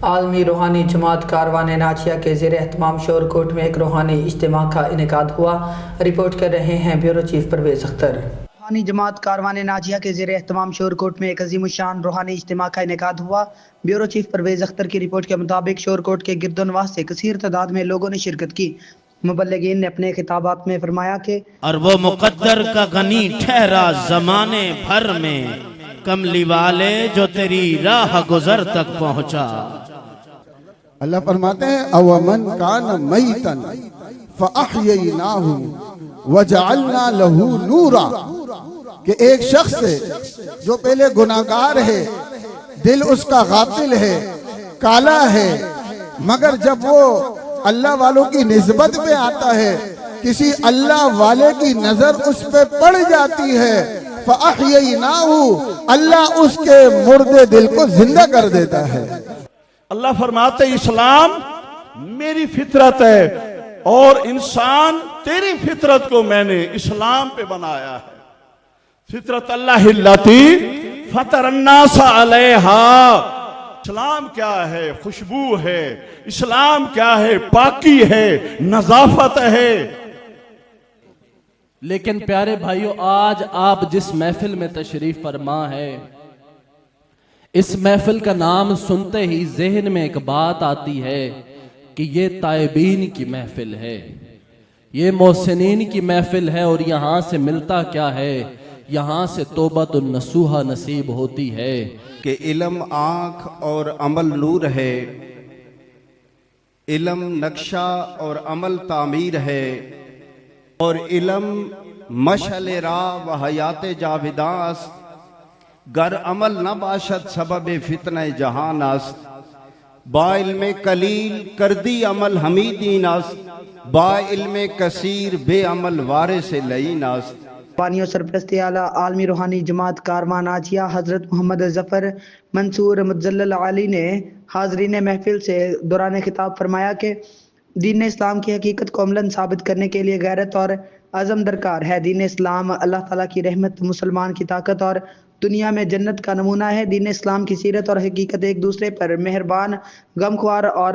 عالمی روحانی جماعت کاروان ناچیہ کے زیر اہتمام شور کوٹ میں ایک روحانی اجتماع کا انعقاد ہوا۔ رپورٹ کر رہے ہیں بیورو چیف پرویز اختر۔ روحانی جماعت کاروان ناجیہ کے زیر اہتمام شور کوٹ میں ایک عظیم الشان روحانی اجتماع کا انعقاد ہوا۔ بیورو چیف پرویز اختر کی رپورٹ کے مطابق شور کوٹ کے گرد و نواح سے کثیر تعداد میں لوگوں نے شرکت کی۔ مبلغین نے اپنے خطابات میں فرمایا کہ اور وہ مقدر کا غنی ٹھہرا زمانے بھر میں، کملی والے جو تیری راہ گزر تک پہنچا۔ اللہ فرماتے ہیں اومن کان میتن فاحییناہ وجعلنا لہ نورا، کہ ایک شخص ہے جو پہلے گناہگار ہے، دل اس کا غافل ہے، کالا ہے، مگر جب وہ اللہ والوں کی نسبت پہ آتا ہے، کسی اللہ والے کی نظر اس پہ پڑ جاتی ہے، فَأَحْيَيْنَاهُ، اللہ اس کے مردے دل کو زندہ کر دیتا ہے۔ اللہ فرماتے ہیں اسلام میری فطرت ہے اور انسان تیری فطرت کو میں نے اسلام پہ بنایا ہے۔ فطرت اللہ التی فطر الناس علیہا۔ اسلام کیا ہے؟ خوشبو ہے۔ اسلام کیا ہے؟ پاکی ہے، نظافت ہے۔ لیکن پیارے بھائیو، آج آپ جس محفل میں تشریف فرما ہے، اس محفل کا نام سنتے ہی ذہن میں ایک بات آتی ہے کہ یہ تائبین کی محفل ہے، یہ محسنین کی محفل ہے، اور یہاں سے ملتا کیا ہے؟ یہاں سے توبۃ النصوحہ نصیب ہوتی ہے کہ علم آنکھ اور عمل نور ہے، علم نقشہ اور عمل تعمیر ہے، اور علم مشعل راہ و حیات جاوداں است، گر عمل نہ باشد سبب فتنہ جہان است، با علم قلیل کردی عمل حمیدین است، با علم کثیر بے عمل وارث لعین است۔ بانی و سرپرست اعلیٰ عالمی روحانی جماعت کاروان ناجیہ حضرت محمد ظفر منصور متجلل علی نے حاضرین محفل سے دوران خطاب فرمایا کہ دین اسلام کی حقیقت کو عملاً ثابت کرنے کے لیے غیرت اور عزم درکار ہے۔ دین اسلام اللہ تعالیٰ کی رحمت، مسلمان کی طاقت اور دنیا میں جنت کا نمونہ ہے۔ دین اسلام کی سیرت اور حقیقت ایک دوسرے پر مہربان، غمخوار اور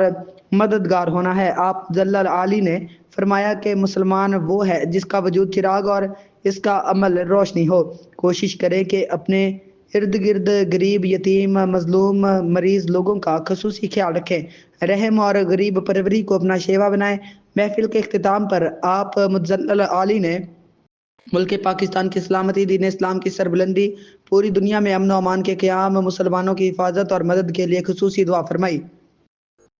مددگار ہونا ہے۔ آپ جلال علی نے فرمایا کہ مسلمان وہ ہے جس کا وجود چراغ اور اس کا عمل روشنی ہو۔ کوشش کرے کہ اپنے ارد گرد غریب، یتیم، مظلوم، مریض لوگوں کا خصوصی خیال رکھیں، رحم اور غریب پروری کو اپنا شیوا بنائیں۔ محفل کے اختتام پر آپ متجلل علی نے ملک پاکستان کی سلامتی، دین اسلام کی سربلندی، پوری دنیا میں امن و امان کے قیام، مسلمانوں کی حفاظت اور مدد کے لیے خصوصی دعا فرمائی۔